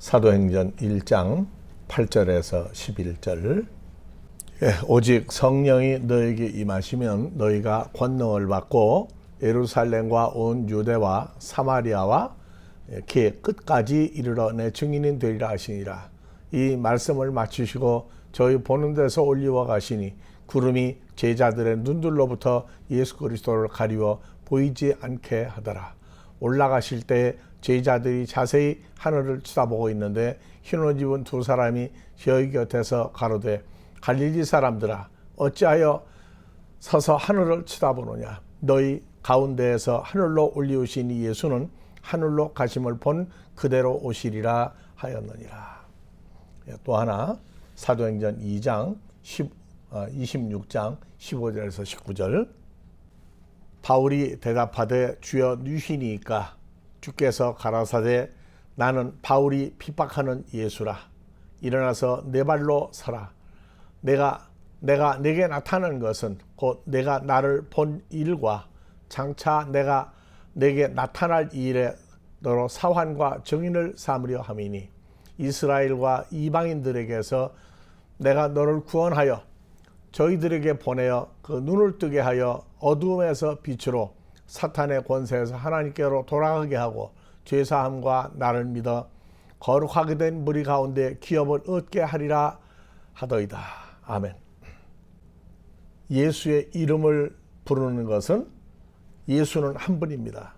사도행전 1장 8절에서 11절. 오직 성령이 너에게 임하시면 너희가 권능을 받고 예루살렘과 온 유대와 사마리아와 그 끝까지 이르러 내 증인이 되리라 하시니라. 이 말씀을 마치시고 저희 보는 데서 올리워 가시니 구름이 제자들의 눈들로부터 예수 그리스도를 가리워 보이지 않게 하더라. 올라가실 때 제자들이 자세히 하늘을 쳐다보고 있는데 흰옷 입은 두 사람이 저희 곁에서 가로되 갈릴리 사람들아 어찌하여 서서 하늘을 쳐다보느냐. 너희 가운데에서 하늘로 올리우신 이 예수는 하늘로 가심을 본 그대로 오시리라 하였느니라. 또 하나 사도행전 2장 26장 15절에서 19절. 바울이 대답하되 주여 누시니까 주께서 가라사대 나는 바울이 핍박하는 예수라. 일어나서 네 발로 서라. 내가 내게 나타난 것은 곧 내가 나를 본 일과 장차 내가 내게 나타날 일에 너로 사환과 증인을 삼으려 함이니 이스라엘과 이방인들에게서 내가 너를 구원하여 저희들에게 보내어 그 눈을 뜨게 하여 어두움에서 빛으로 사탄의 권세에서 하나님께로 돌아가게 하고 죄사함과 나를 믿어 거룩하게 된 무리 가운데 기업을 얻게 하리라 하더이다. 아멘. 예수의 이름을 부르는 것은 예수는 한 분입니다.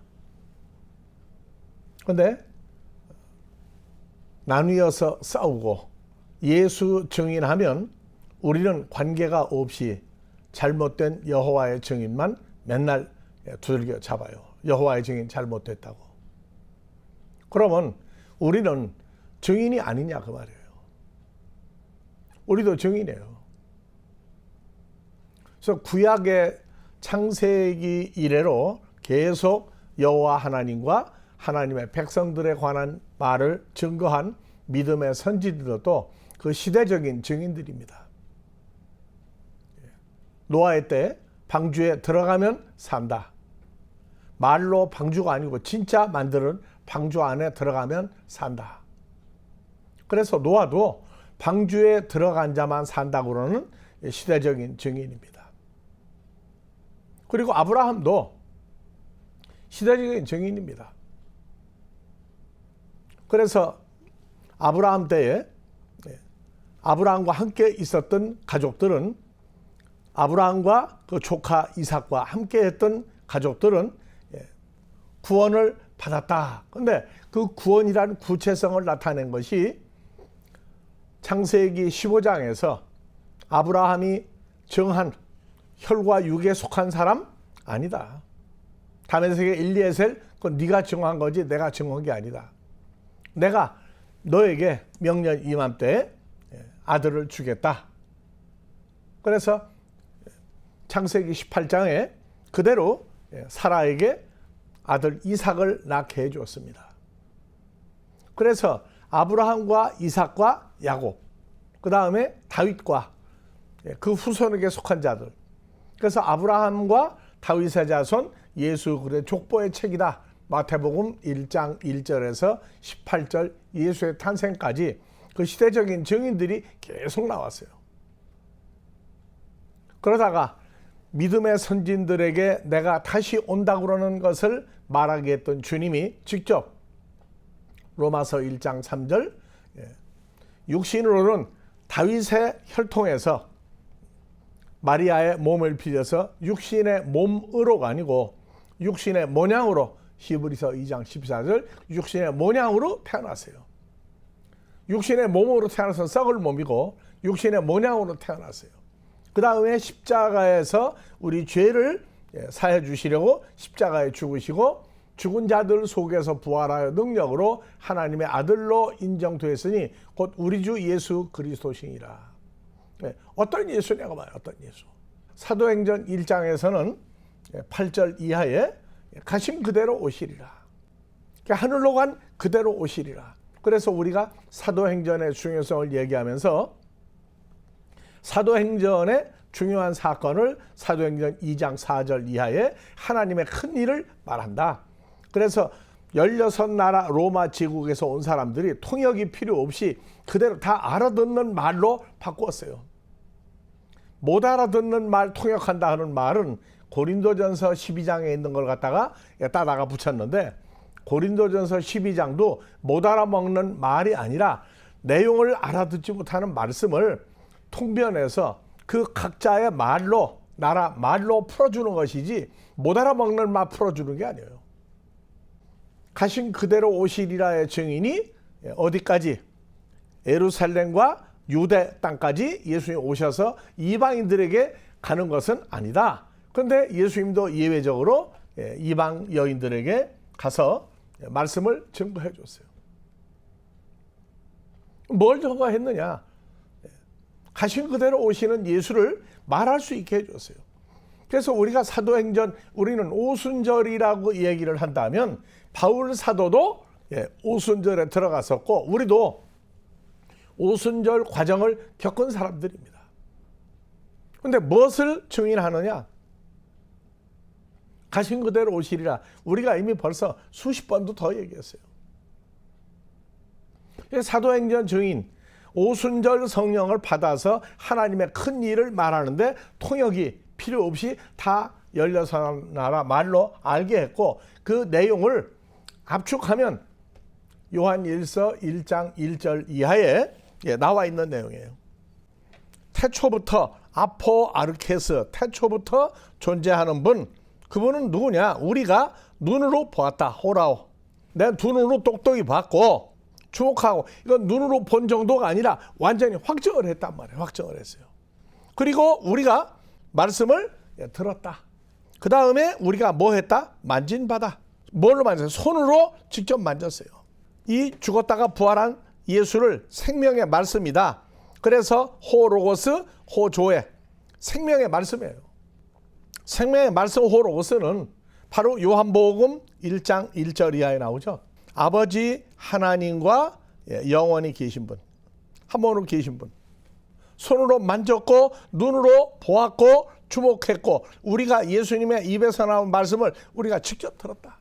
그런데 나뉘어서 싸우고 예수 증인하면 우리는 관계가 없이 잘못된 여호와의 증인만 맨날 두들겨 잡아요. 여호와의 증인 잘못됐다고. 그러면 우리는 증인이 아니냐 그 말이에요. 우리도 증인이에요. 그래서 구약의 창세기 이래로 계속 여호와 하나님과 하나님의 백성들에 관한 말을 증거한 믿음의 선지들도 그 시대적인 증인들입니다. 노아의 때 방주에 들어가면 산다. 말로 방주가 아니고 진짜 만드는 방주 안에 들어가면 산다. 그래서 노아도 방주에 들어간 자만 산다고는 시대적인 증인입니다. 그리고 아브라함도 시대적인 증인입니다. 그래서 아브라함 때에 아브라함과 함께 있었던 가족들은 아브라함과 그 조카 이삭과 함께 했던 가족들은 구원을 받았다. 그런데 그 구원이라는 구체성을 나타낸 것이 창세기 15장에서 아브라함이 정한 혈과 육에 속한 사람 아니다. 다메섹의 엘리에셀 그건 네가 정한 거지 내가 정한 게 아니다. 내가 너에게 명년 이맘때 아들을 주겠다. 그래서 창세기 18장에 그대로 사라에게 아들 이삭을 낳게 해주었습니다. 그래서 아브라함과 이삭과 야곱, 그 다음에 다윗과 그 후손에게 속한 자들. 그래서 아브라함과 다윗의 자손 예수 그리스도의 족보의 책이다. 마태복음 1장 1절에서 18절 예수의 탄생까지 그 시대적인 증인들이 계속 나왔어요. 그러다가 믿음의 선진들에게 내가 다시 온다고 그러는 것을 말하게 했던 주님이 직접 로마서 1장 3절 육신으로는 다윗의 혈통에서 마리아의 몸을 빌려서 육신의 몸으로가 아니고 육신의 모양으로 히브리서 2장 14절 육신의 모양으로 태어났어요. 육신의 몸으로 태어나서 썩을 몸이고 육신의 모양으로 태어났어요. 그 다음에 십자가에서 우리 죄를 사해 주시려고 십자가에 죽으시고 죽은 자들 속에서 부활하여 능력으로 하나님의 아들로 인정되었으니 곧 우리 주 예수 그리스도시니라. 어떤 예수냐고 말이에요. 어떤 예수. 사도행전 1장에서는 8절 이하에 가심 그대로 오시리라. 하늘로 간 그대로 오시리라. 그래서 우리가 사도행전의 중요성을 얘기하면서 사도행전의 중요한 사건을 사도행전 2장 4절 이하에 하나님의 큰 일을 말한다. 그래서 16나라 로마 제국에서 온 사람들이 통역이 필요 없이 그대로 다 알아듣는 말로 바꾸었어요. 못 알아듣는 말 통역한다 하는 말은 고린도전서 12장에 있는 걸 갖다가 따다가 붙였는데, 고린도전서 12장도 못 알아먹는 말이 아니라 내용을 알아듣지 못하는 말씀을 통변해서 그 각자의 말로, 나라 말로 풀어주는 것이지 못 알아먹는 말 풀어주는 게 아니에요. 가신 그대로 오시리라의 증인이 어디까지? 예루살렘과 유대 땅까지 예수님이 오셔서 이방인들에게 가는 것은 아니다. 그런데 예수님도 예외적으로 이방 여인들에게 가서 말씀을 증거해 줬어요. 뭘 증거했느냐? 가신 그대로 오시는 예수를 말할 수 있게 해줬어요. 그래서 우리가 사도행전, 우리는 오순절이라고 얘기를 한다면 바울 사도도 오순절에 들어갔었고 우리도 오순절 과정을 겪은 사람들입니다. 그런데 무엇을 증인하느냐? 가신 그대로 오시리라. 우리가 이미 벌써 수십 번도 더 얘기했어요. 사도행전 증인, 오순절 성령을 받아서 하나님의 큰 일을 말하는데 통역이 필요 없이 다 16나라 말로 알게 했고, 그 내용을 압축하면 요한일서 1장 1절 이하에 나와 있는 내용이에요. 태초부터 아포아르케스, 태초부터 존재하는 분, 그분은 누구냐? 우리가 눈으로 보았다. 호라오. 내 두 눈으로 똑똑히 봤고 주목하고, 이건 눈으로 본 정도가 아니라 완전히 확정을 했단 말이에요. 확정을 했어요. 그리고 우리가 말씀을 들었다. 그 다음에 우리가 뭐 했다? 만진 바다. 뭘로 만졌어요? 손으로 직접 만졌어요. 이 죽었다가 부활한 예수를 생명의 말씀이다. 그래서 호로고스, 호조에 생명의 말씀이에요. 생명의 말씀 호로고스는 바로 요한복음 1장 1절 이하에 나오죠. 아버지 하나님과 영원히 계신 분, 한 번으로 계신 분, 손으로 만졌고 눈으로 보았고 주목했고 우리가 예수님의 입에서 나온 말씀을 우리가 직접 들었다.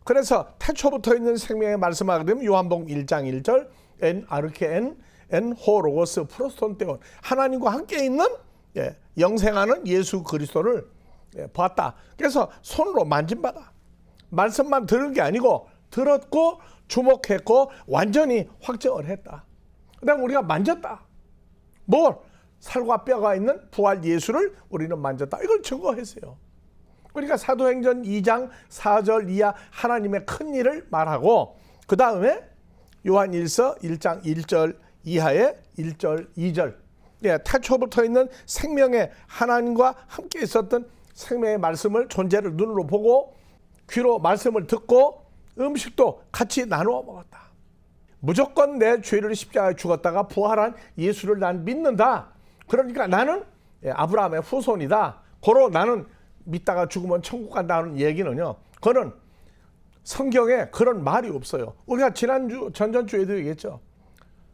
그래서 태초부터 있는 생명의 말씀하게 되면 요한복음 1장 1절 엔 아르케 엔 호로고스 프로스톤테온, 하나님과 함께 있는 영생하는 예수 그리스도를 봤다. 그래서 손으로 만진바다. 말씀만 들은 게 아니고 들었고 주목했고 완전히 확정을 했다. 그 다음에 우리가 만졌다. 뭘? 살과 뼈가 있는 부활 예수를 우리는 만졌다. 이걸 증거했어요. 그러니까 사도행전 2장 4절 이하 하나님의 큰 일을 말하고, 그 다음에 요한일서 1장 1절 이하의 1절 2절, 태초부터 있는 생명의 하나님과 함께 있었던 생명의 말씀을, 존재를 눈으로 보고 귀로 말씀을 듣고 음식도 같이 나누어 먹었다. 무조건 내 죄를 십자가에 죽었다가 부활한 예수를 난 믿는다. 그러니까 나는 아브라함의 후손이다. 고로 나는 믿다가 죽으면 천국 간다는 얘기는요, 그거는 성경에 그런 말이 없어요. 우리가 지난주 전전주에도 얘기했죠.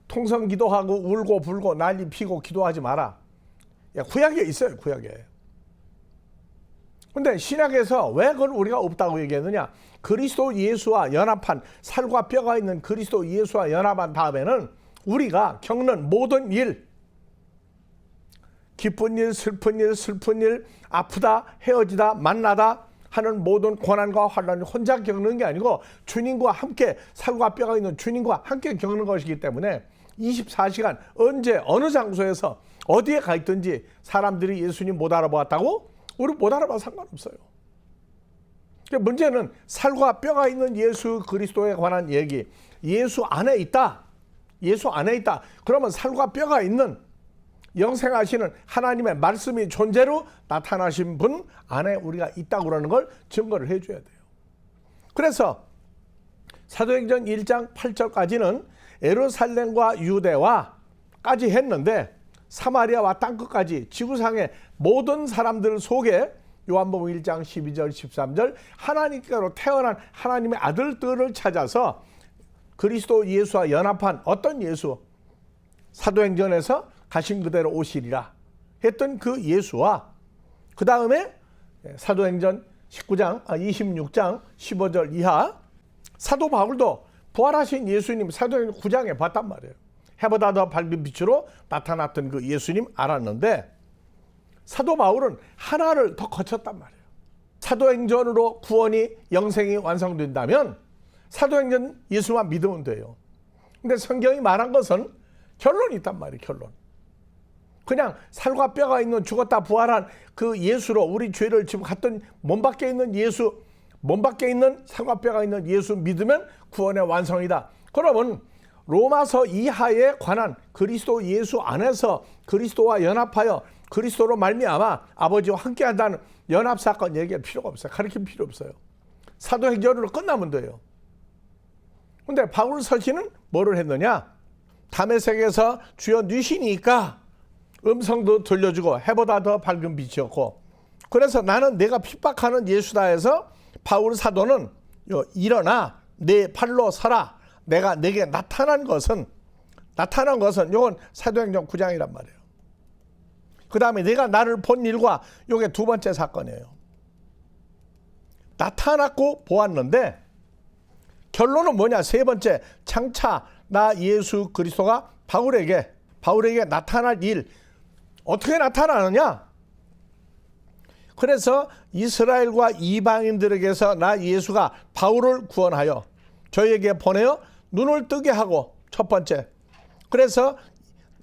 통성 기도하고 울고 불고 난리 피고 기도하지 마라. 구약에 있어요. 구약에. 근데 신약에서 왜 그걸 우리가 없다고 얘기했느냐? 그리스도 예수와 연합한, 살과 뼈가 있는 그리스도 예수와 연합한 다음에는 우리가 겪는 모든 일, 기쁜 일, 슬픈 일, 아프다, 헤어지다, 만나다 하는 모든 고난과 환난을 혼자 겪는 게 아니고 주님과 함께, 살과 뼈가 있는 주님과 함께 겪는 것이기 때문에 24시간 언제 어느 장소에서 어디에 가 있든지 사람들이 예수님 못 알아보았다고? 우리 못 알아봐도 상관없어요. 문제는 살과 뼈가 있는 예수 그리스도에 관한 얘기. 예수 안에 있다. 예수 안에 있다. 그러면 살과 뼈가 있는 영생하시는 하나님의 말씀이 존재로 나타나신 분 안에 우리가 있다고 그러는 걸 증거를 해줘야 돼요. 그래서 사도행전 1장 8절까지는 예루살렘과 유대와까지 했는데 사마리아와 땅끝까지 지구상의 모든 사람들 속에 요한복음 1장 12절 13절 하나님께로 태어난 하나님의 아들들을 찾아서 그리스도 예수와 연합한 어떤 예수, 사도행전에서 가신 그대로 오시리라 했던 그 예수와, 그 다음에 사도행전 26장 15절 이하 사도 바울도 부활하신 예수님 사도행전 9장에 봤단 말이에요. 해보다 더 밝은 빛으로 나타났던 그 예수님 알았는데 사도 바울은 하나를 더 거쳤단 말이에요. 사도행전으로 구원이 영생이 완성된다면 사도행전 예수만 믿으면 돼요. 근데 성경이 말한 것은 결론이 있단 말이에요. 결론. 그냥 살과 뼈가 있는 죽었다 부활한 그 예수로 우리 죄를 지금 갔던 몸 밖에 있는 예수, 몸 밖에 있는 살과 뼈가 있는 예수 믿으면 구원의 완성이다. 그러면 로마서 이하에 관한 그리스도 예수 안에서 그리스도와 연합하여 그리스도로 말미암아 아버지와 함께한다는 연합사건 얘기할 필요가 없어요. 가르칠 필요 없어요. 사도행전으로 끝나면 돼요. 근데 바울 서신은 뭐를 했느냐? 다메섹에서 주여 뉘시니까 음성도 들려주고 해보다 더 밝은 빛이었고, 그래서 나는 내가 핍박하는 예수다 해서 바울 사도는 일어나 내 팔로 서라. 내가 내게 나타난 것은 이건 사도행전 9장이란 말이에요. 그 다음에 내가 나를 본 일과 이게 두 번째 사건이에요. 나타났고 보았는데 결론은 뭐냐? 세 번째, 장차 나 예수 그리스도가 바울에게 나타날 일. 어떻게 나타나느냐? 그래서 이스라엘과 이방인들에게서 나 예수가 바울을 구원하여 저에게 보내어 눈을 뜨게 하고, 첫 번째. 그래서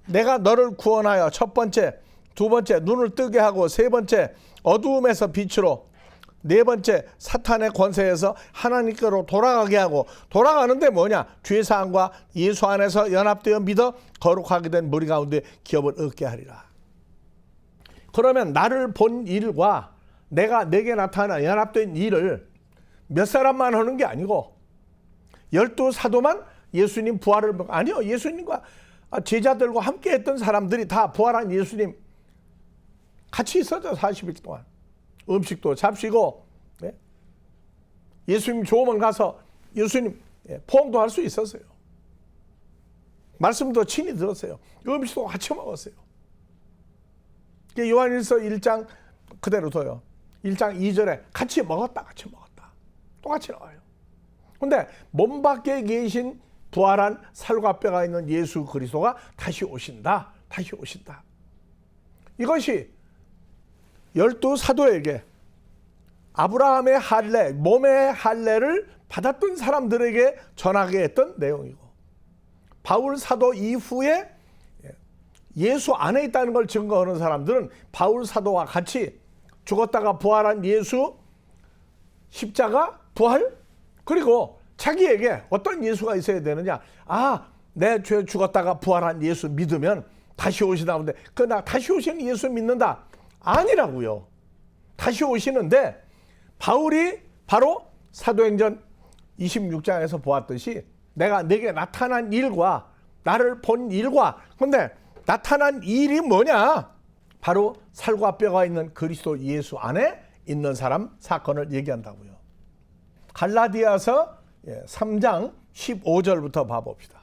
내가 너를 구원하여 첫 번째, 두 번째 눈을 뜨게 하고, 세 번째 어두움에서 빛으로, 네 번째 사탄의 권세에서 하나님께로 돌아가게 하고, 돌아가는데 뭐냐? 죄사함과 예수 안에서 연합되어 믿어 거룩하게 된 무리 가운데 기업을 얻게 하리라. 그러면 나를 본 일과 내가 내게 나타나 연합된 일을 몇 사람만 하는 게 아니고 12사도만 예수님 부활을, 아니요, 예수님과 제자들과 함께 했던 사람들이 다 부활한 예수님 같이 있었죠. 40일 동안 음식도 잡수고, 네? 예수님 조문 가서 예수님 포옹도 할 수 있었어요. 말씀도 친히 들었어요. 음식도 같이 먹었어요. 요한일서 1장 그대로 둬요. 1장 2절에 같이 먹었다. 똑같이 나와요. 근데 몸 밖에 계신 부활한 살과 뼈가 있는 예수 그리스도가 다시 오신다. 이것이 12사도에게 아브라함의 할례, 몸의 할례를 받았던 사람들에게 전하게 했던 내용이고, 바울 사도 이후에 예수 안에 있다는 걸 증거하는 사람들은 바울 사도와 같이 죽었다가 부활한 예수, 십자가, 부활, 그리고 자기에게 어떤 예수가 있어야 되느냐? 내 죄 죽었다가 부활한 예수 믿으면 다시 오시다는데 나 다시 오시는 예수 믿는다. 아니라고요. 다시 오시는데 바울이 바로 사도행전 26장에서 보았듯이 내가 내게 나타난 일과 나를 본 일과, 근데 나타난 일이 뭐냐? 바로 살과 뼈가 있는 그리스도 예수 안에 있는 사람 사건을 얘기한다고요. 갈라디아서 3장 15절부터 봐봅시다.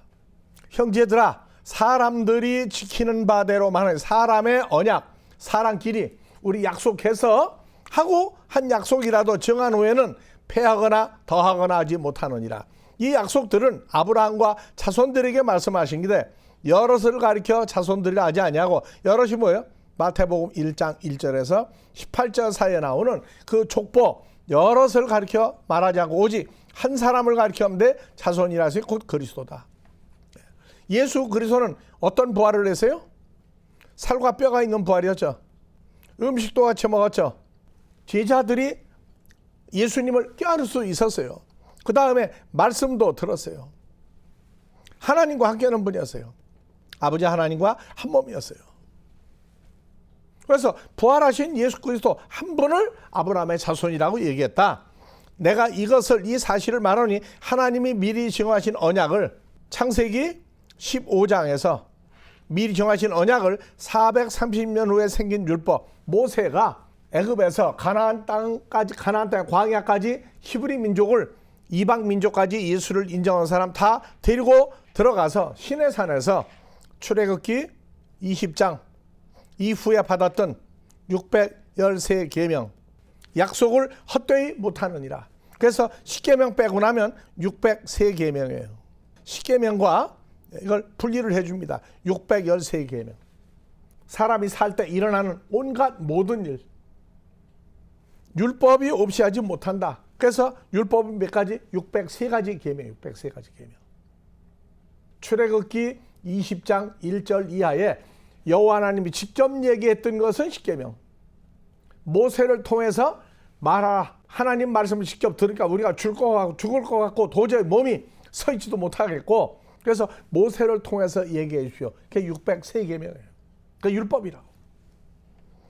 형제들아, 사람들이 지키는 바대로 말하는 사람의 언약, 사람끼리 우리 약속해서 하고 한 약속이라도 정한 후에는 폐하거나 더하거나 하지 못하느니라. 이 약속들은 아브라함과 자손들에게 말씀하신 게 여럿을 가리켜 자손들이라 하지 아니하고, 여럿이 뭐예요? 마태복음 1장 1절에서 18절 사이에 나오는 그 족보, 여럿을 가리켜 말하지 않고 오직 한 사람을 가리켜 하는데 자손이라 해서 곧 그리스도다. 예수 그리스도는 어떤 부활을 했어요? 살과 뼈가 있는 부활이었죠. 음식도 같이 먹었죠. 제자들이 예수님을 껴안을 수 있었어요. 그 다음에 말씀도 들었어요. 하나님과 함께하는 분이었어요. 아버지 하나님과 한 몸이었어요. 그래서 부활하신 예수 그리스도 한 분을 아브라함의 자손이라고 얘기했다. 내가 이 사실을 말하니 하나님이 미리 정하신 언약을, 창세기 15장에서 미리 정하신 언약을 430년 후에 생긴 율법, 모세가 애굽에서 가나안 땅 광야까지 히브리 민족을, 이방 민족까지 예수를 인정한 사람 다 데리고 들어가서 시내산에서 출애굽기 20장 이후에 받았던 613계명 약속을 헛되이 못하느니라. 그래서 10계명 빼고 나면 603계명이에요. 10계명과 이걸 분리를 해줍니다. 613계명. 사람이 살 때 일어나는 온갖 모든 일. 율법이 없이 하지 못한다. 그래서 율법은 몇 가지? 603가지 계명, 603가지 계명. 출애굽기 20장 1절 이하에 여호와 하나님이 직접 얘기했던 것은 10계명. 모세를 통해서 말하라. 하나님 말씀을 직접 들으니까 우리가 죽을 것 같고 도저히 몸이 서 있지도 못하겠고, 그래서 모세를 통해서 얘기해 주십시오. 그게 603계명이에요. 그 율법이라고.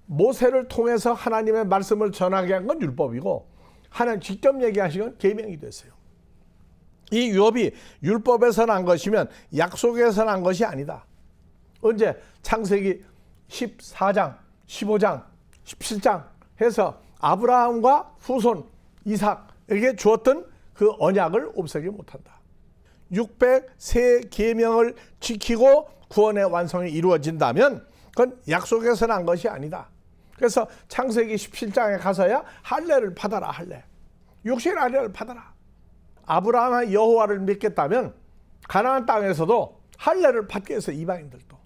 모세를 통해서 하나님의 말씀을 전하게 한 건 율법이고, 하나님 직접 얘기하신 건 계명이 됐어요. 이 율법이 율법에서 난 것이면 약속에서 난 것이 아니다. 언제? 창세기 14장, 15장, 17장 해서 아브라함과 후손 이삭에게 주었던 그 언약을 없애지 못한다. 603계명을 지키고 구원의 완성이 이루어진다면 그건 약속에서 난 것이 아니다. 그래서 창세기 17장에 가서야 할례를 받아라. 할례. 육신 할례를 받아라. 아브라함의 여호와를 믿겠다면 가나안 땅에서도 할례를 받게 해서 이방인들도.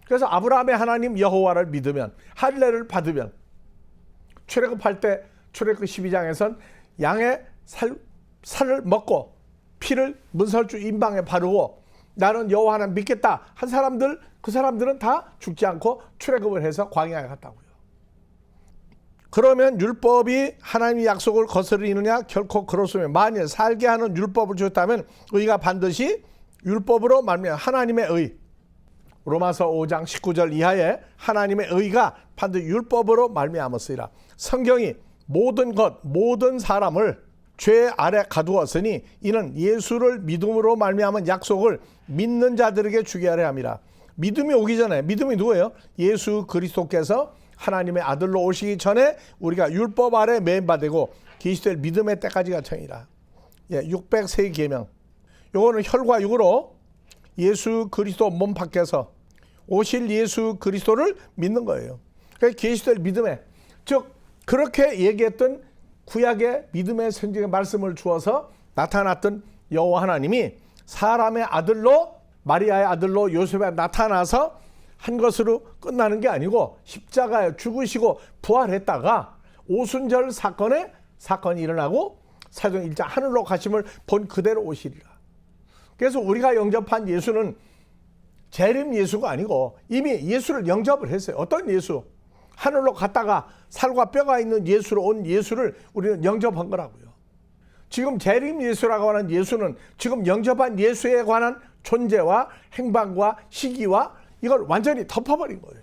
그래서 아브라함의 하나님 여호와를 믿으면 할례를 받으면 출애굽할 때 출애굽 12장에선 양의 살을 먹고 피를 문설주 임방에 바르고 나는 여호와 하나님 믿겠다 한 사람들, 그 사람들은 다 죽지 않고 출애굽을 해서 광야에 갔다고요. 그러면 율법이 하나님의 약속을 거스르느냐? 결코 그렇습니다. 만일 살게 하는 율법을 주었다면 의가 반드시 율법으로 말미암아 하나님의 의, 로마서 5장 19절 이하에 하나님의 의가 반드시 율법으로 말미암았으리라. 성경이 모든 것, 모든 사람을 죄 아래 가두었으니 이는 예수를 믿음으로 말미암은 약속을 믿는 자들에게 주게 하려 함이라. 믿음이 오기 전에, 믿음이 누구예요? 예수 그리스도께서 하나님의 아들로 오시기 전에 우리가 율법 아래 매인받고 계시될 믿음의 때까지가 청이라. 603계명. 요거는 혈과 육으로 예수 그리스도 몸 밖에서 오실 예수 그리스도를 믿는 거예요. 그래서 계시될 믿음에, 즉 그렇게 얘기했던 구약의 믿음의 선지의 말씀을 주어서 나타났던 여호와 하나님이 사람의 아들로, 마리아의 아들로 요셉에 나타나서 한 것으로 끝나는 게 아니고 십자가에 죽으시고 부활했다가 오순절 사건이 일어나고 사도행 1장 하늘로 가심을 본 그대로 오시리라. 그래서 우리가 영접한 예수는 재림 예수가 아니고 이미 예수를 영접을 했어요. 어떤 예수? 하늘로 갔다가 살과 뼈가 있는 예수로 온 예수를 우리는 영접한 거라고요. 지금 재림 예수라고 하는 예수는 지금 영접한 예수에 관한 존재와 행방과 시기와 이걸 완전히 덮어버린 거예요.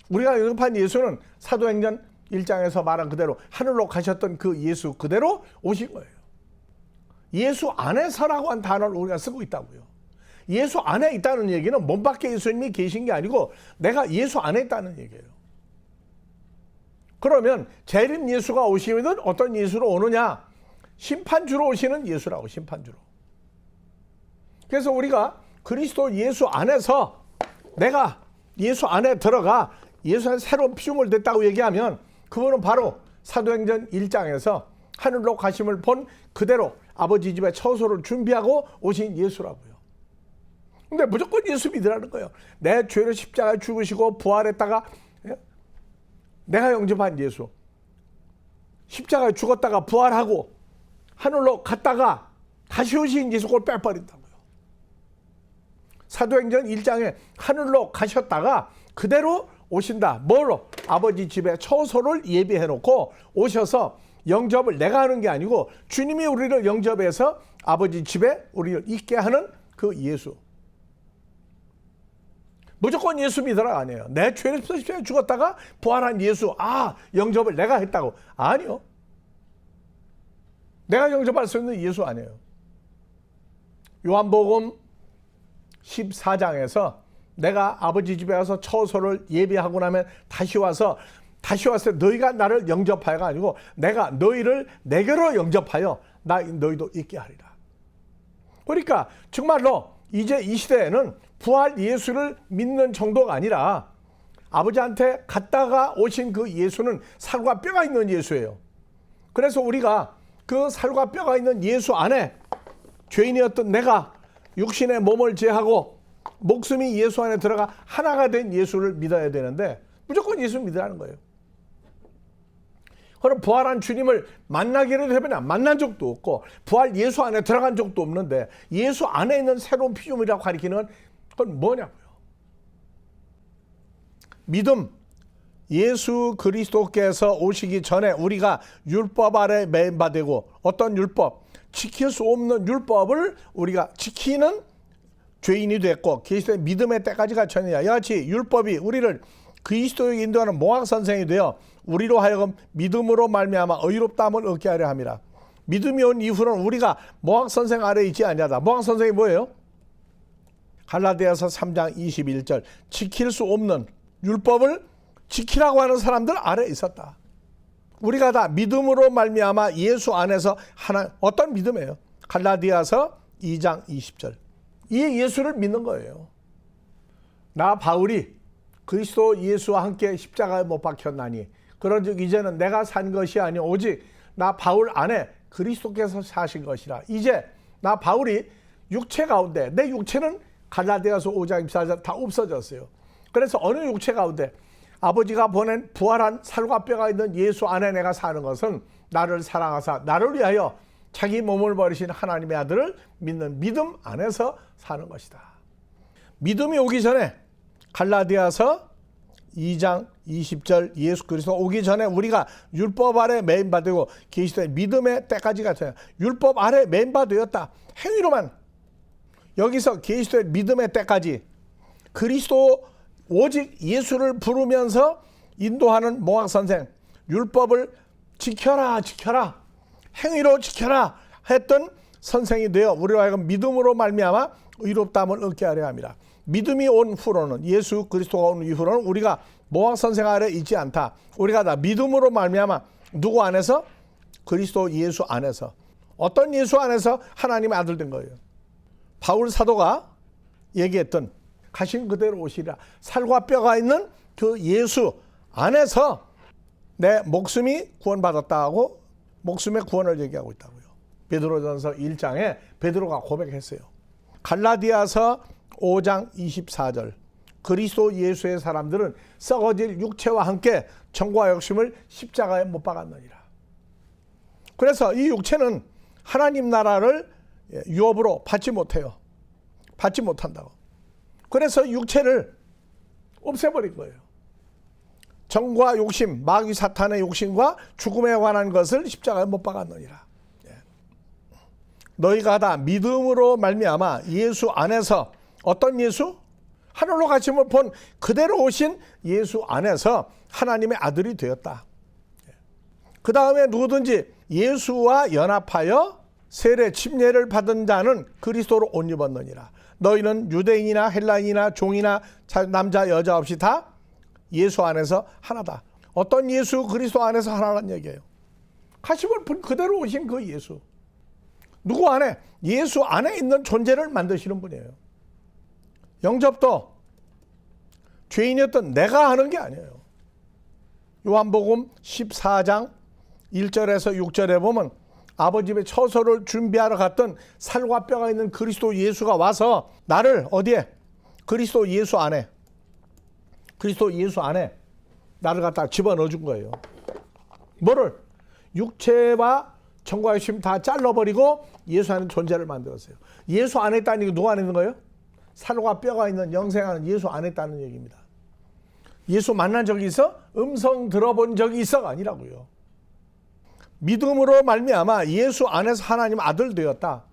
우리가 영접한 예수는 사도행전 1장에서 말한 그대로 하늘로 가셨던 그 예수 그대로 오신 거예요. 예수 안에서라고 한 단어를 우리가 쓰고 있다고요. 예수 안에 있다는 얘기는 몸 밖에 예수님이 계신 게 아니고 내가 예수 안에 있다는 얘기예요. 그러면 재림 예수가 오시면 어떤 예수로 오느냐? 심판주로 오시는 예수라고, 심판주로. 그래서 우리가 그리스도 예수 안에서 내가 예수 안에 들어가 예수 안에 새로운 피조물 됐다고 얘기하면 그분은 바로 사도행전 1장에서 하늘로 가심을 본 그대로 아버지 집에 처소를 준비하고 오신 예수라고요. 근데 무조건 예수 믿으라는 거예요. 내 죄를 십자가에 죽으시고 부활했다가 내가 영접한 예수, 십자가에 죽었다가 부활하고 하늘로 갔다가 다시 오신 예수 그걸 빼버린다고요. 사도행전 1장에 하늘로 가셨다가 그대로 오신다. 뭘로? 아버지 집에 처소를 예비해 놓고 오셔서 영접을 내가 하는 게 아니고 주님이 우리를 영접해서 아버지 집에 우리를 있게 하는 그 예수. 무조건 예수 믿으라 아니에요. 내 죄를 십자가에 죽었다가 부활한 예수, 영접을 내가 했다고. 아니요. 내가 영접할 수 있는 예수 아니에요. 요한복음 14장에서 내가 아버지 집에 가서 처소를 예비하고 나면 다시 와서 너희가 나를 영접하여가 아니고 내가 너희를 내게로 영접하여 너희도 있게 하리라. 그러니까 정말로 이제 이 시대에는 부활 예수를 믿는 정도가 아니라 아버지한테 갔다가 오신 그 예수는 살과 뼈가 있는 예수예요. 그래서 우리가 그 살과 뼈가 있는 예수 안에 죄인이었던 내가 육신의 몸을 제하고 목숨이 예수 안에 들어가 하나가 된 예수를 믿어야 되는데 무조건 예수 믿으라는 거예요. 그럼 부활한 주님을 만나기를 해보냐? 만난 적도 없고 부활 예수 안에 들어간 적도 없는데 예수 안에 있는 새로운 피조물이라고 가리키는 건 뭐냐고요. 믿음, 예수 그리스도께서 오시기 전에 우리가 율법 아래 매인바되고 어떤 율법, 지킬 수 없는 율법을 우리가 지키는 죄인이 됐고 그리스도의 믿음의 때까지 갖췄느냐. 이와 같이 율법이 우리를 그리스도에게 인도하는 모학선생이 되어 우리로 하여금 믿음으로 말미암아 의롭다함을 얻게 하려 함이라. 믿음이 온 이후로는 우리가 모학선생 아래 있지 아니하다. 모학선생이 뭐예요? 갈라디아서 3장 21절 지킬 수 없는 율법을 지키라고 하는 사람들 아래 있었다. 우리가 다 믿음으로 말미암아 예수 안에서 하나 어떤 믿음이에요? 갈라디아서 2장 20절 이 예수를 믿는 거예요. 나 바울이 그리스도 예수와 함께 십자가에 못 박혔나니 그런즉 이제는 내가 산 것이 아니 오직 나 바울 안에 그리스도께서 사신 것이라. 이제 나 바울이 육체 가운데 내 육체는 갈라디아서 5장 24절 다 없어졌어요. 그래서 어느 육체 가운데 아버지가 보낸 부활한 살과 뼈가 있는 예수 안에 내가 사는 것은 나를 사랑하사 나를 위하여 자기 몸을 버리신 하나님의 아들을 믿는 믿음 안에서 사는 것이다. 믿음이 오기 전에 갈라디아서 2장 20절 예수 그리스도 오기 전에 우리가 율법 아래 매인바되고 그리스도의 믿음의 때까지 갔어요. 율법 아래 매인바되었다. 행위로만 여기서 그리스도의 믿음의 때까지 그리스도 오직 예수를 부르면서 인도하는 모학선생 율법을 지켜라 지켜라 행위로 지켜라 했던 선생이 되어 우리로 하여금 믿음으로 말미암아 의롭다함을 얻게 하려 합니다. 믿음이 온 후로는 예수 그리스도가 온 이후로는 우리가 모학선생 아래 있지 않다. 우리가 다 믿음으로 말미암아 누구 안에서? 그리스도 예수 안에서. 어떤 예수 안에서? 하나님의 아들 된 거예요. 바울 사도가 얘기했던 가신 그대로 오시리라. 살과 뼈가 있는 그 예수 안에서 내 목숨이 구원받았다고 목숨의 구원을 얘기하고 있다고요. 베드로전서 1장에 베드로가 고백했어요. 갈라디아서 5장 24절 그리스도 예수의 사람들은 썩어질 육체와 함께 정과 욕심을 십자가에 못 박았느니라. 그래서 이 육체는 하나님 나라를 유업으로 받지 못해요. 받지 못한다고. 그래서 육체를 없애버린 거예요. 정과 욕심, 마귀 사탄의 욕심과 죽음에 관한 것을 십자가에 못 박았느니라. 너희가 다 믿음으로 말미암아 예수 안에서 어떤 예수? 하늘로 가심을 본 그대로 오신 예수 안에서 하나님의 아들이 되었다. 그 다음에 누구든지 예수와 연합하여 세례 침례를 받은 자는 그리스도로 옷 입었느니라. 너희는 유대인이나 헬라인이나 종이나 남자 여자 없이 다 예수 안에서 하나다. 어떤 예수? 그리스도 안에서 하나라는 얘기예요. 가심을 본 그대로 오신 그 예수. 누구 안에? 예수 안에 있는 존재를 만드시는 분이에요. 영접도 죄인이었던 내가 하는 게 아니에요. 요한복음 14장 1절에서 6절에 보면 아버지 집에 처소를 준비하러 갔던 살과 뼈가 있는 그리스도 예수가 와서 나를 어디에? 그리스도 예수 안에 나를 갖다 집어넣어 준 거예요. 뭐를? 육체와 정과 욕심 다 잘라버리고 예수 안에 존재를 만들었어요. 예수 안에 있다는 게 누구 안에 있는 거예요? 살과 뼈가 있는 영생하는 예수 안에 있다는 얘기입니다. 예수 만난 적이 있어? 음성 들어본 적이 있어가 아니라고요. 믿음으로 말미암아 예수 안에서 하나님 아들 되었다.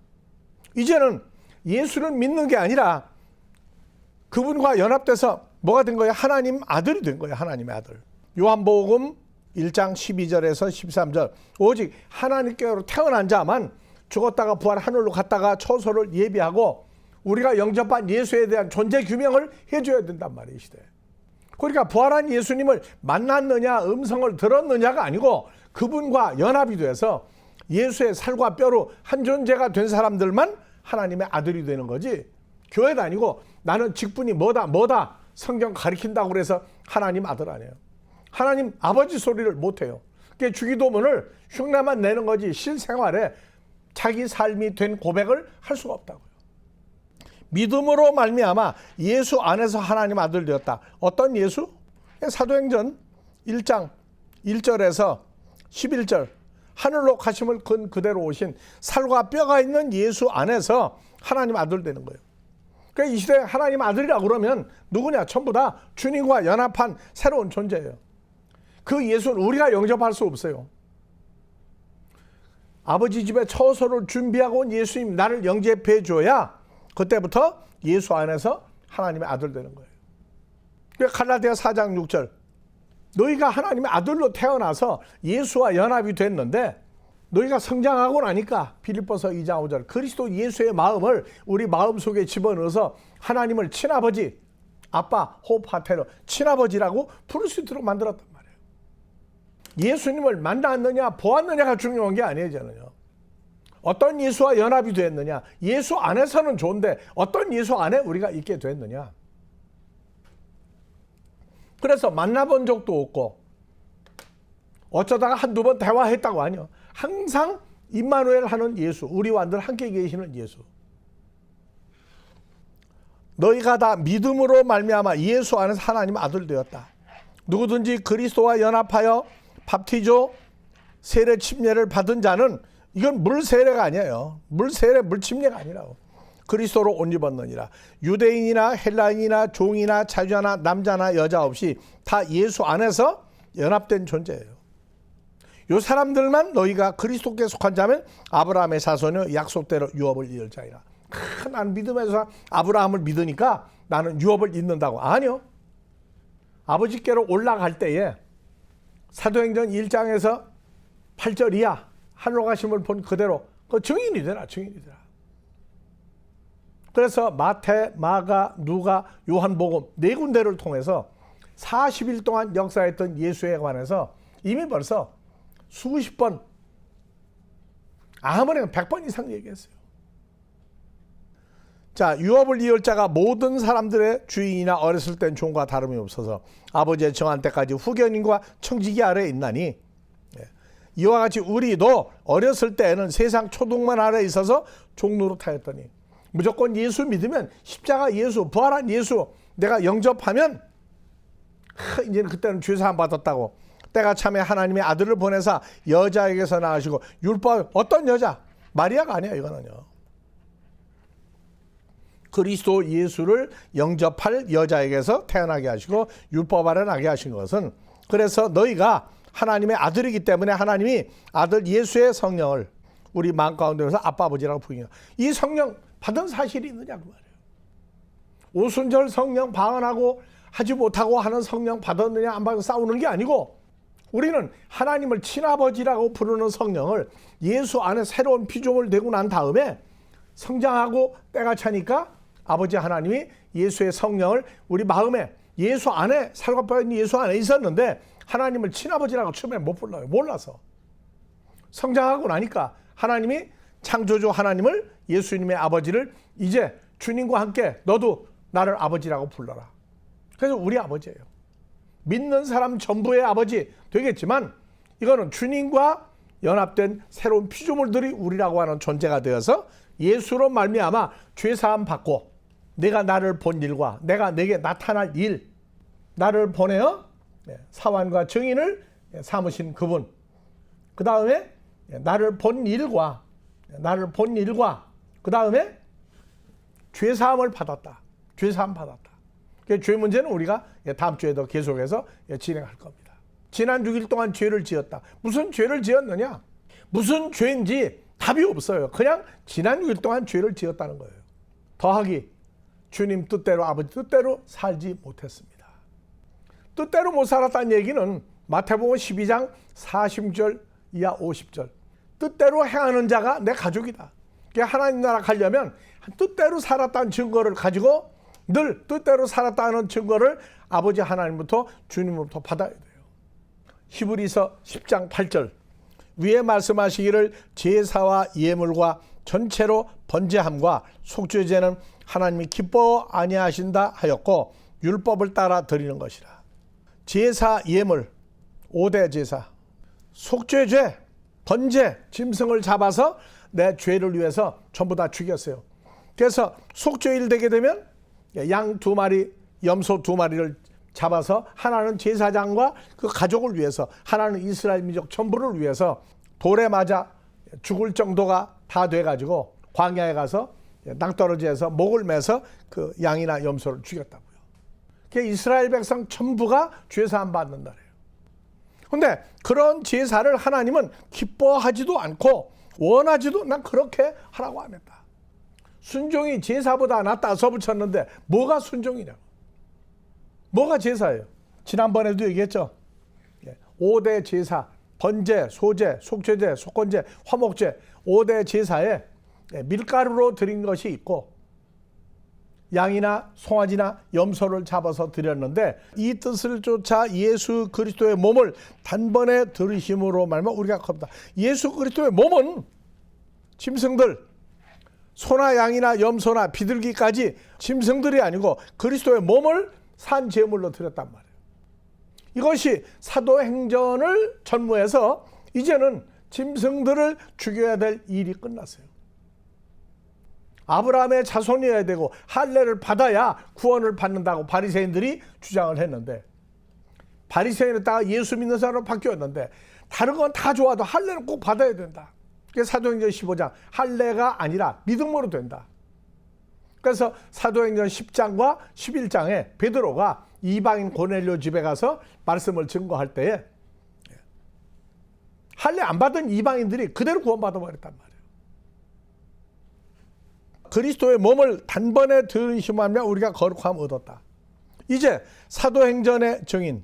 이제는 예수를 믿는 게 아니라 그분과 연합돼서 뭐가 된 거예요? 하나님 아들이 된 거예요. 하나님의 아들. 요한복음 1장 12절에서 13절 오직 하나님께로 태어난 자만 죽었다가 부활 하늘로 갔다가 처소를 예비하고 우리가 영접한 예수에 대한 존재 규명을 해줘야 된단 말이에요. 시대. 그러니까 부활한 예수님을 만났느냐 음성을 들었느냐가 아니고 그분과 연합이 돼서 예수의 살과 뼈로 한 존재가 된 사람들만 하나님의 아들이 되는 거지. 교회 다니고 나는 직분이 뭐다 성경 가리킨다고 그래서 하나님 아들 아니에요. 하나님 아버지 소리를 못해요. 주기도문을 흉내만 내는 거지 실생활에 자기 삶이 된 고백을 할 수가 없다고요. 믿음으로 말미암아 예수 안에서 하나님 아들 되었다. 어떤 예수? 사도행전 1장 1절에서 11절 하늘로 가심을 건 그대로 오신 살과 뼈가 있는 예수 안에서 하나님 아들 되는 거예요. 그러니까 이 시대에 하나님 아들이라고 그러면 누구냐? 전부 다 주님과 연합한 새로운 존재예요. 그 예수는 우리가 영접할 수 없어요. 아버지 집에 처소를 준비하고 온 예수님 나를 영접해 줘야 그때부터 예수 안에서 하나님의 아들 되는 거예요. 갈라디아 4장 6절 너희가 하나님의 아들로 태어나서 예수와 연합이 됐는데 너희가 성장하고 나니까 빌립보서 2장 5절 그리스도 예수의 마음을 우리 마음속에 집어넣어서 하나님을 친아버지 아빠 호파테로 친아버지라고 부를 수 있도록 만들었단 말이에요. 예수님을 만났느냐 보았느냐가 중요한 게 아니에요. 저는요. 어떤 예수와 연합이 됐느냐 예수 안에서는 좋은데 어떤 예수 안에 우리가 있게 됐느냐. 그래서 만나본 적도 없고 어쩌다가 한두 번 대화했다고 하니요. 항상 임마누엘 하는 예수 우리와 늘 함께 계시는 예수. 너희가 다 믿음으로 말미암아 예수 안에서 하나님 아들 되었다. 누구든지 그리스도와 연합하여 밥티조 세례 침례를 받은 자는 이건 물 세례가 아니에요. 물 세례 물 침례가 아니라고. 그리스도로 옷 입었느니라. 유대인이나 헬라인이나 종이나 자유자나 남자나 여자 없이 다 예수 안에서 연합된 존재예요. 이 사람들만 너희가 그리스도께 속한 자면 아브라함의 자손이요 약속대로 유업을 이을 자이라. 나는 믿음에서 아브라함을 믿으니까 나는 유업을 잇는다고. 아니요. 아버지께로 올라갈 때에 사도행전 1장에서 8절 이하 하늘로 가심을 본 그대로 그 증인이 되라. 증인이 되라. 그래서 마태, 마가, 누가, 요한복음 네 군데를 통해서 40일 동안 역사했던 예수에 관해서 이미 벌써 수십 번 아무래도 100번 이상 얘기했어요. 자, 유업을 이을 자가 모든 사람들의 주인이나 어렸을 땐 종과 다름이 없어서 아버지의 정한 때까지 후견인과 청지기 아래에 있나니 이와 같이 우리도 어렸을 때에는 세상 초동만 아래에 있어서 종 노릇하였더니 무조건 예수 믿으면 십자가 예수 부활한 예수 내가 영접하면 이제는 그때는 죄사함 받았다고 때가 참에 하나님의 아들을 보내사 여자에게서 낳으시고 율법 어떤 여자? 마리아가 아니야. 이거는요. 그리스도 예수를 영접할 여자에게서 태어나게 하시고 율법 아래 나게 하신 것은 그래서 너희가 하나님의 아들이기 때문에 하나님이 아들 예수의 성령을 우리 마음 가운데서 아빠 아버지라고 부르냐. 이 성령 받은 사실이 있느냐고 말이에요. 오순절 성령 방언하고 하지 못하고 하는 성령 받았느냐 안 받아서 싸우는 게 아니고 우리는 하나님을 친아버지라고 부르는 성령을 예수 안에 새로운 피조물 되고 난 다음에 성장하고 때가 차니까 아버지 하나님이 예수의 성령을 우리 마음에 예수 안에 살과 뼈 있는 예수 안에 있었는데 하나님을 친아버지라고 처음에 못 불러요. 몰라서. 성장하고 나니까 하나님이 창조주 하나님을 예수님의 아버지를 이제 주님과 함께 너도 나를 아버지라고 불러라. 그래서 우리 아버지예요. 믿는 사람 전부의 아버지 되겠지만 이거는 주님과 연합된 새로운 피조물들이 우리라고 하는 존재가 되어서 예수로 말미암아 죄사함 받고 내가 나를 본 일과 내가 내게 나타날 일 나를 보내어 사환과 증인을 삼으신 그분 그 다음에 나를 본 일과 그 다음에 죄사함을 받았다. 죄사함 받았다. 죄 문제는 우리가 다음 주에도 계속해서 진행할 겁니다. 지난 6일 동안 죄를 지었다. 무슨 죄를 지었느냐? 무슨 죄인지 답이 없어요. 그냥 지난 6일 동안 죄를 지었다는 거예요. 더하기 주님 뜻대로 아버지 뜻대로 살지 못했습니다. 뜻대로 못 살았다는 얘기는 마태복음 12장 40절 이하 50절 뜻대로 행하는 자가 내 가족이다. 하나님 나라 가려면 뜻대로 살았다는 증거를 가지고 늘 뜻대로 살았다는 증거를 아버지 하나님부터 주님으로부터 받아야 돼요. 히브리서 10장 8절 위에 말씀하시기를 제사와 예물과 전체로 번제함과 속죄제는 하나님이 기뻐 아니하신다 하였고 율법을 따라 드리는 것이라. 제사 예물 5대 제사 속죄죄, 번제, 짐승을 잡아서 내 죄를 위해서 전부 다 죽였어요. 그래서 속죄일 되게 되면 양 2마리, 염소 2마리를 잡아서 하나는 제사장과 그 가족을 위해서, 하나는 이스라엘 민족 전부를 위해서 돌에 맞아 죽을 정도가 다 돼가지고 광야에 가서 낭떠러지에서 목을 매서 그 양이나 염소를 죽였다고요. 그게 이스라엘 백성 전부가 죄사함 받는 날이에요. 근데 그런 제사를 하나님은 기뻐하지도 않고 원하지도, 난 그렇게 하라고 안 했다. 순종이 제사보다 낫다 써붙였는데 뭐가 순종이냐고. 뭐가 제사예요? 지난번에도 얘기했죠. 5대 제사, 번제, 소제, 속죄제, 속건제, 화목제 5대 제사에 밀가루로 드린 것이 있고 양이나 송아지나 염소를 잡아서 드렸는데, 이 뜻을 쫓아 예수 그리스도의 몸을 단번에 들으심으로 말면 우리가 겁니다. 예수 그리스도의 몸은 짐승들, 소나 양이나 염소나 비둘기까지 짐승들이 아니고 그리스도의 몸을 산 제물로 드렸단 말이에요. 이것이 사도행전을 전무해서 이제는 짐승들을 죽여야 될 일이 끝났어요. 아브라함의 자손이어야 되고 할례를 받아야 구원을 받는다고 바리새인들이 주장을 했는데, 바리새인에다가 예수 믿는 사람으로 바뀌었는데, 다른 건 다 좋아도 할례는 꼭 받아야 된다. 그게 사도행전 15장, 할례가 아니라 믿음으로 된다. 그래서 사도행전 10장과 11장에 베드로가 이방인 고넬료 집에 가서 말씀을 증거할 때에 할례 안 받은 이방인들이 그대로 구원받아 버렸단 말이에요. 그리스도의 몸을 단번에 들으심하며 우리가 거룩함 얻었다. 이제 사도행전의 증인,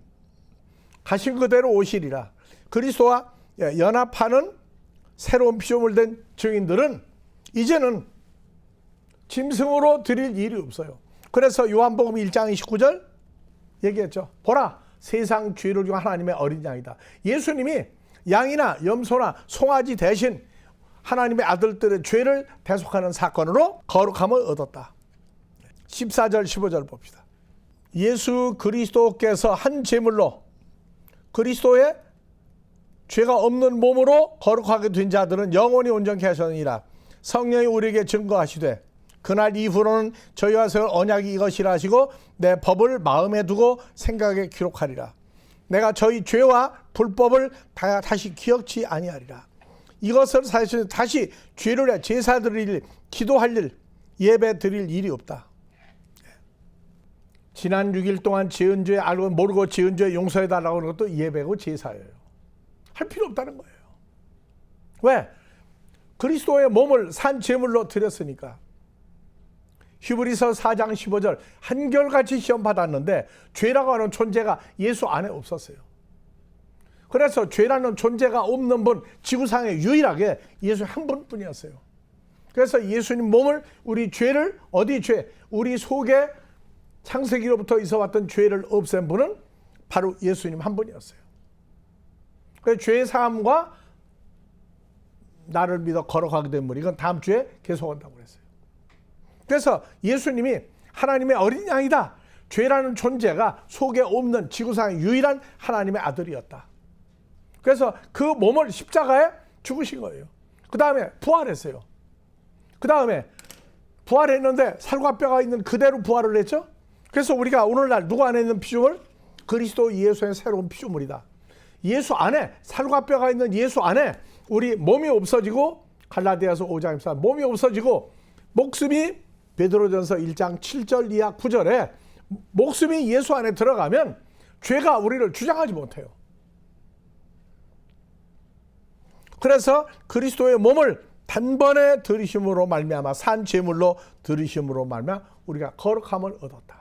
가신 그대로 오시리라. 그리스도와 연합하는 새로운 피조물 된 증인들은 이제는 짐승으로 드릴 일이 없어요. 그래서 요한복음 1장 29절 얘기했죠. 보라, 세상 죄를 중 하나님의 어린 양이다. 예수님이 양이나 염소나 송아지 대신 하나님의 아들들의 죄를 대속하는 사건으로 거룩함을 얻었다. 14절 15절 봅시다. 예수 그리스도께서 한 제물로 그리스도의 죄가 없는 몸으로 거룩하게 된 자들은 영원히 온전케 하셨느니라. 성령이 우리에게 증거하시되 그날 이후로는 저희와 설 언약이 이것이라 하시고 내 법을 마음에 두고 생각에 기록하리라. 내가 저희 죄와 불법을 다시 기억치 아니하리라. 이것을 사실 다시 죄를 해 제사 드릴 일, 기도할 일, 예배 드릴 일이 없다. 지난 6일 동안 지은 죄 알고 모르고 지은 죄 용서해달라고 하는 것도 예배고 제사예요. 할 필요 없다는 거예요. 왜? 그리스도의 몸을 산 제물로 드렸으니까. 히브리서 4장 15절, 한결같이 시험 받았는데 죄라고 하는 존재가 예수 안에 없었어요. 그래서 죄라는 존재가 없는 분, 지구상에 유일하게 예수 한 분뿐이었어요. 그래서 예수님 몸을, 우리 죄를, 어디 죄? 우리 속에 창세기로부터 있어왔던 죄를 없앤 분은 바로 예수님 한 분이었어요. 그래서 죄 사함과 나를 믿어 거룩하게 된 분, 이건 다음 주에 계속한다고 그랬어요. 그래서 예수님이 하나님의 어린 양이다. 죄라는 존재가 속에 없는 지구상의 유일한 하나님의 아들이었다. 그래서 그 몸을 십자가에 죽으신 거예요. 그 다음에 부활했어요. 그 다음에 부활했는데 살과 뼈가 있는 그대로 부활을 했죠. 그래서 우리가 오늘날 누구 안에 있는 피조물? 그리스도 예수의 새로운 피조물이다. 예수 안에, 살과 뼈가 있는 예수 안에 우리 몸이 없어지고, 갈라디아서 5장입니다. 몸이 없어지고 목숨이, 베드로전서 1장 7절 이하 9절에 목숨이 예수 안에 들어가면 죄가 우리를 주장하지 못해요. 그래서 그리스도의 몸을 단번에 들이심으로 말미암아, 산 제물로 들이심으로 말미암아 우리가 거룩함을 얻었다.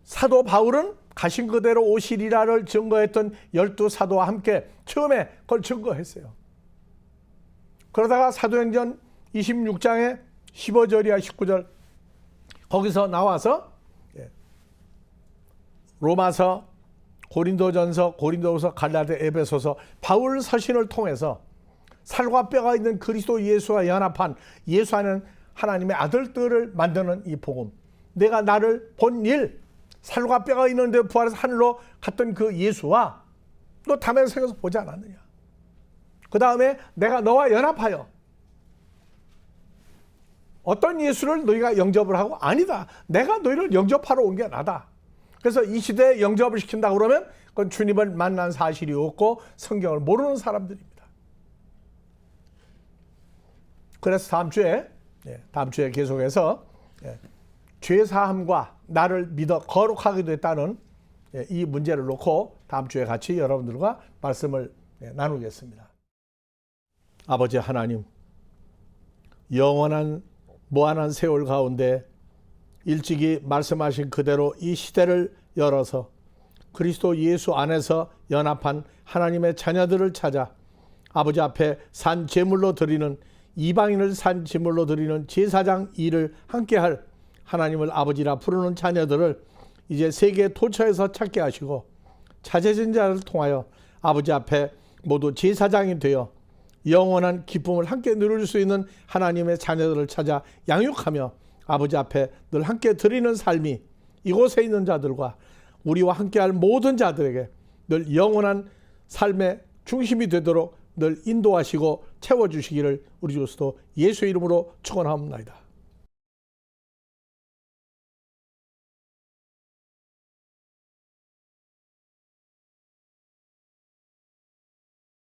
사도 바울은 가신 그대로 오시리라를 증거했던 12사도와 함께 처음에 그걸 증거했어요. 그러다가 사도행전 26장에 15절이야 19절 거기서 나와서 로마서, 고린도전서, 고린도후서, 갈라디아, 에베소서 바울 서신을 통해서 살과 뼈가 있는 그리스도 예수와 연합한 예수 안에 하나님의 아들들을 만드는 이 복음, 내가 나를 본 일, 살과 뼈가 있는데 부활해서 하늘로 갔던 그 예수와 너 담에색에서 보지 않았느냐. 그 다음에 내가 너와 연합하여 어떤 예수를 너희가 영접을 하고 아니다. 내가 너희를 영접하러 온 게 나다. 그래서 이 시대에 영접을 시킨다 그러면 그건 주님을 만난 사실이 없고 성경을 모르는 사람들입니다. 그래서 다음 주에 계속해서 죄사함과 나를 믿어 거룩하게 됐다는 이 문제를 놓고 다음 주에 같이 여러분들과 말씀을 나누겠습니다. 아버지 하나님, 영원한 무한한 세월 가운데 일찍이 말씀하신 그대로 이 시대를 열어서 그리스도 예수 안에서 연합한 하나님의 자녀들을 찾아 아버지 앞에 산 제물로 드리는 이방인을 산 제물로 드리는 제사장 일을 함께할 하나님을 아버지라 부르는 자녀들을 이제 세계 도처에서 찾게 하시고 찾아진 자를 통하여 아버지 앞에 모두 제사장이 되어 영원한 기쁨을 함께 누릴 수 있는 하나님의 자녀들을 찾아 양육하며 아버지 앞에 늘 함께 드리는 삶이 이곳에 있는 자들과 우리와 함께할 모든 자들에게 늘 영원한 삶의 중심이 되도록 늘 인도하시고 채워주시기를 우리 주 그리스도 예수 이름으로 축원하옵나이다.